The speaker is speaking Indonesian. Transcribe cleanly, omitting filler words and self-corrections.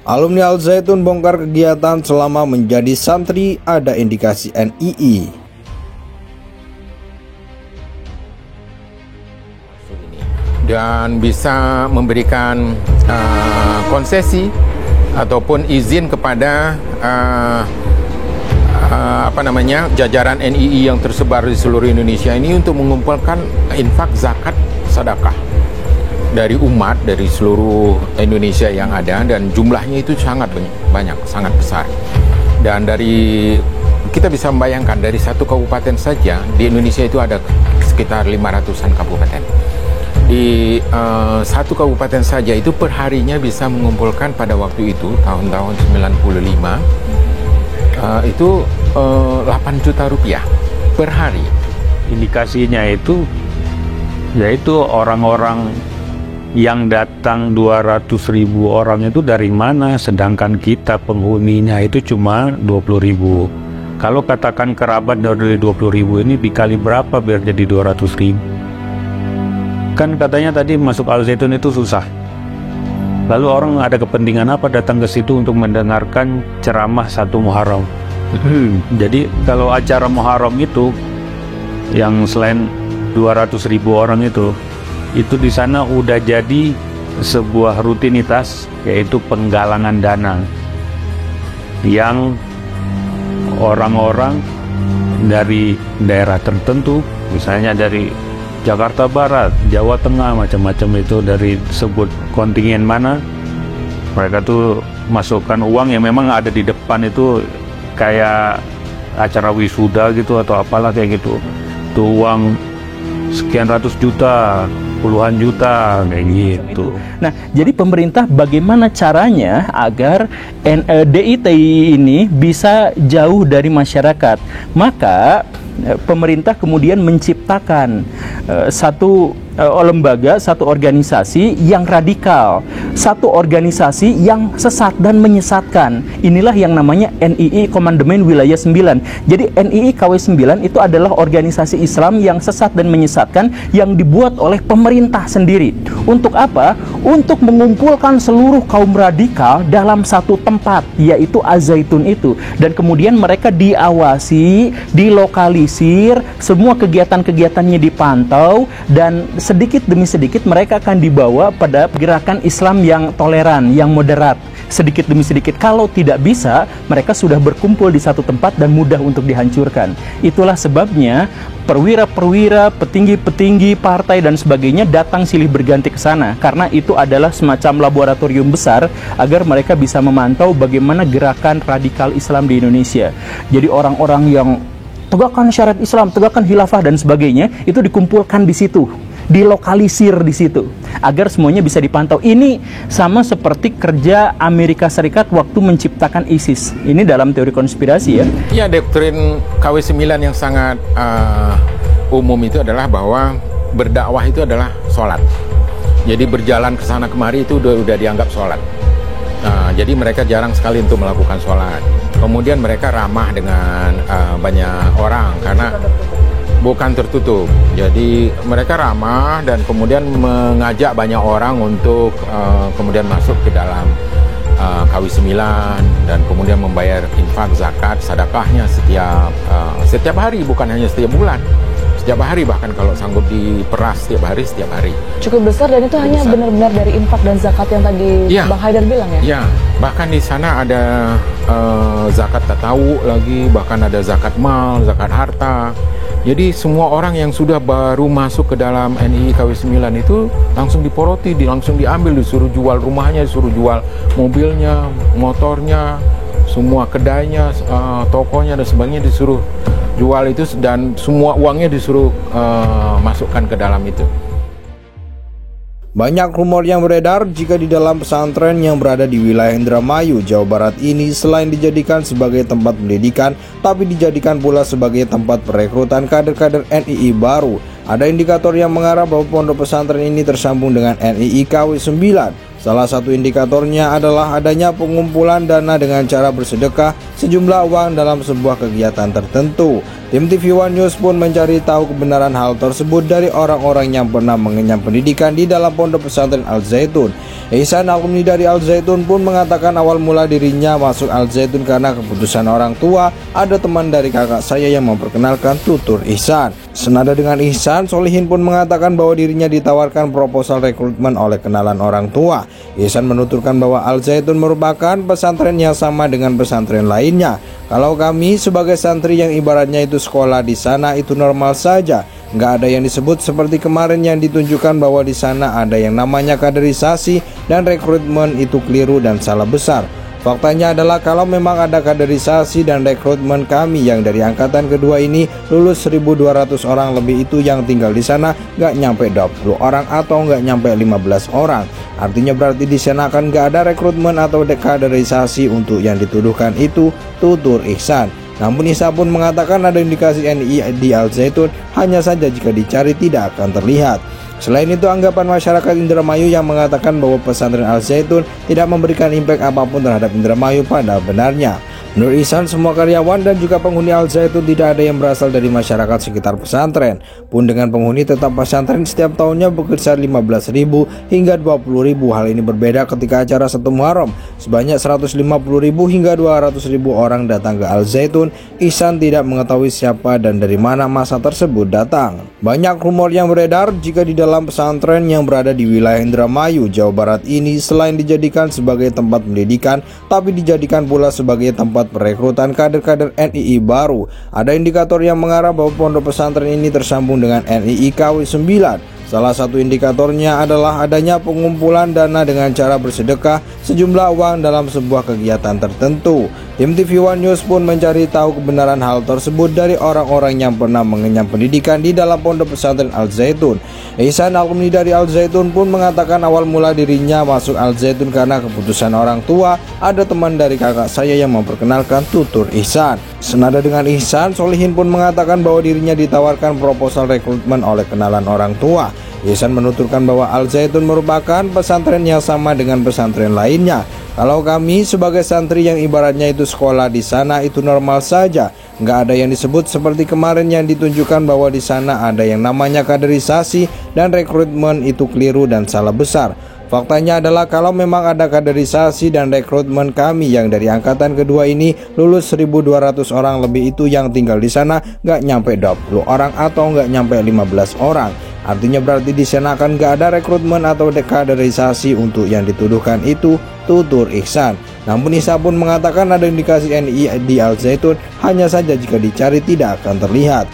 Alumni Al Zaitun bongkar kegiatan selama menjadi santri ada indikasi NII. Dan bisa memberikan konsesi ataupun izin kepada jajaran NII yang tersebar di seluruh Indonesia ini untuk mengumpulkan infak zakat sedekah dari umat dari seluruh Indonesia yang ada, dan jumlahnya itu sangat banyak, sangat besar. Dan dari kita bisa membayangkan dari satu kabupaten saja di Indonesia itu ada sekitar 500-an kabupaten. Di satu kabupaten saja itu perharinya bisa mengumpulkan pada waktu itu tahun-tahun 95 itu 8 juta rupiah per hari. Indikasinya itu yaitu orang-orang yang datang 200.000 orang itu dari mana, sedangkan kita penghuninya itu cuma 20.000. Kalau katakan kerabat dari 20.000 ini dikali berapa biar jadi 200.000? Kan katanya tadi masuk Al Zaitun itu susah. Lalu orang ada kepentingan apa datang ke situ untuk mendengarkan ceramah 1 Muharram? Jadi kalau acara Muharram itu yang selain 200.000 orang itu di sana udah jadi sebuah rutinitas, yaitu penggalangan dana yang orang-orang dari daerah tertentu, misalnya dari Jakarta Barat, Jawa Tengah, macam-macam itu, dari sebut kontingen mana, mereka tuh masukkan uang yang memang ada di depan itu kayak acara wisuda gitu atau apalah kayak gitu. Tuh uang sekian ratus juta, puluhan juta kayak gitu. Nah, jadi pemerintah bagaimana caranya agar DITI ini bisa jauh dari masyarakat? Maka pemerintah kemudian menciptakan satu lembaga, satu organisasi yang radikal, satu organisasi yang sesat dan menyesatkan. Inilah yang namanya NII Komandemen Wilayah 9. Jadi NII KW 9 itu adalah organisasi Islam yang sesat dan menyesatkan yang dibuat oleh pemerintah sendiri. Untuk apa? Untuk mengumpulkan seluruh kaum radikal dalam satu tempat, yaitu Al Zaitun itu. Dan kemudian mereka diawasi, dilokalisir, semua kegiatan-kegiatannya dipantau, dan sedikit demi sedikit mereka akan dibawa pada gerakan Islam yang toleran, yang moderat. Sedikit demi sedikit, kalau tidak bisa, mereka sudah berkumpul di satu tempat dan mudah untuk dihancurkan. Itulah sebabnya perwira-perwira, petinggi-petinggi partai dan sebagainya datang silih berganti ke sana, karena itu adalah semacam laboratorium besar agar mereka bisa memantau bagaimana gerakan radikal Islam di Indonesia. Jadi orang-orang yang tegakkan syariat Islam, tegakkan khilafah dan sebagainya, itu dikumpulkan di situ, dilokalisir di situ, agar semuanya bisa dipantau. Ini sama seperti kerja Amerika Serikat waktu menciptakan ISIS. Ini dalam teori konspirasi ya. Ya, doktrin KW 9 yang sangat umum itu adalah bahwa berdakwah itu adalah sholat. Jadi berjalan ke sana kemari itu udah dianggap sholat. Jadi mereka jarang sekali untuk melakukan sholat. Kemudian mereka ramah dengan banyak orang karena bukan tertutup. Jadi mereka ramah dan kemudian mengajak banyak orang untuk kemudian masuk ke dalam KW 9 dan kemudian membayar infak, zakat, sedekahnya setiap hari, bukan hanya setiap bulan. Setiap hari, bahkan kalau sanggup diperas setiap hari. Cukup besar, dan itu hanya benar-benar dari infak dan zakat yang tadi Bang Haidar bilang ya? Iya, bahkan di sana ada zakat tatawu lagi, bahkan ada zakat mal, zakat harta. Jadi semua orang yang sudah baru masuk ke dalam NII KW 9 itu langsung diporoti, langsung diambil, disuruh jual rumahnya, disuruh jual mobilnya, motornya, semua kedainya, tokonya dan sebagainya disuruh jual itu, dan semua uangnya disuruh masukkan ke dalam itu. Banyak rumor yang beredar jika di dalam pesantren yang berada di wilayah Indramayu, Jawa Barat ini selain dijadikan sebagai tempat pendidikan, tapi dijadikan pula sebagai tempat perekrutan kader-kader NII baru. Ada indikator yang mengarah bahwa pondok pesantren ini tersambung dengan NII KW 9. Salah satu indikatornya adalah adanya pengumpulan dana dengan cara bersedekah sejumlah uang dalam sebuah kegiatan tertentu. Tim TV One News pun mencari tahu kebenaran hal tersebut dari orang-orang yang pernah mengenyam pendidikan di dalam Pondok Pesantren Al Zaitun. Ihsan, alumni dari Al Zaitun, pun mengatakan awal mula dirinya masuk Al Zaitun karena keputusan orang tua. Ada teman dari kakak saya yang memperkenalkan tutur Ihsan. Senada dengan Ihsan, Solihin pun mengatakan bahwa dirinya ditawarkan proposal rekrutmen oleh kenalan orang tua. Ihsan menuturkan bahwa Al Zaitun merupakan pesantren yang sama dengan pesantren lainnya. Kalau kami sebagai santri yang ibaratnya itu sekolah di sana itu normal saja. Nggak ada yang disebut seperti kemarin yang ditunjukkan bahwa di sana ada yang namanya kaderisasi dan rekrutmen, itu keliru dan salah besar. Faktanya adalah kalau memang ada kaderisasi dan rekrutmen, kami yang dari angkatan kedua ini lulus 1.200 orang lebih, itu yang tinggal di sana nggak nyampe 20 orang atau nggak nyampe 15 orang. Artinya berarti di sana kan nggak ada rekrutmen atau kaderisasi untuk yang dituduhkan itu, tutur Ihsan. Namun Ihsan pun mengatakan ada indikasi NII di Al Zaitun, hanya saja jika dicari tidak akan terlihat. Selain itu, anggapan masyarakat Indramayu yang mengatakan bahwa pesantren Al Zaitun tidak memberikan impact apapun terhadap Indramayu pada benarnya. Menurut Ihsan, semua karyawan dan juga penghuni Al Zaitun tidak ada yang berasal dari masyarakat sekitar pesantren. Pun dengan penghuni tetap pesantren setiap tahunnya berkisar 15.000 hingga 20.000. Hal ini berbeda ketika acara 1 Muharram. Sebanyak 150.000 hingga 200.000 orang datang ke Al Zaitun. Ihsan tidak mengetahui siapa dan dari mana masa tersebut datang. Banyak rumor yang beredar jika di dalam pesantren yang berada di wilayah Indramayu, Jawa Barat ini selain dijadikan sebagai tempat pendidikan, tapi dijadikan pula sebagai tempat perekrutan kader-kader NII baru. Ada indikator yang mengarah bahwa pondok pesantren ini tersambung dengan NII KW 9. Salah satu indikatornya adalah adanya pengumpulan dana dengan cara bersedekah sejumlah uang dalam sebuah kegiatan tertentu. Tim TV One News pun mencari tahu kebenaran hal tersebut dari orang-orang yang pernah mengenyam pendidikan di dalam Pondok Pesantren Al Zaitun. Ihsan, alumni dari Al Zaitun, pun mengatakan awal mula dirinya masuk Al Zaitun karena keputusan orang tua. Ada teman dari kakak saya yang memperkenalkan tutur Ihsan. Senada dengan Ihsan, Solihin pun mengatakan bahwa dirinya ditawarkan proposal rekrutmen oleh kenalan orang tua. Ihsan menuturkan bahwa Al Zaitun merupakan pesantren yang sama dengan pesantren lainnya. Kalau kami sebagai santri yang ibaratnya itu sekolah di sana itu normal saja. Nggak ada yang disebut seperti kemarin yang ditunjukkan bahwa di sana ada yang namanya kaderisasi dan rekrutmen, itu keliru dan salah besar. Faktanya adalah kalau memang ada kaderisasi dan rekrutmen, kami yang dari angkatan kedua ini lulus 1.200 orang lebih, itu yang tinggal di sana nggak nyampe 20 orang atau nggak nyampe 15 orang. Artinya berarti di sana kan nggak ada rekrutmen atau kaderisasi untuk yang dituduhkan itu, tutur Ihsan. Namun Ihsan pun mengatakan ada indikasi NII di Al Zaitun, hanya saja jika dicari tidak akan terlihat.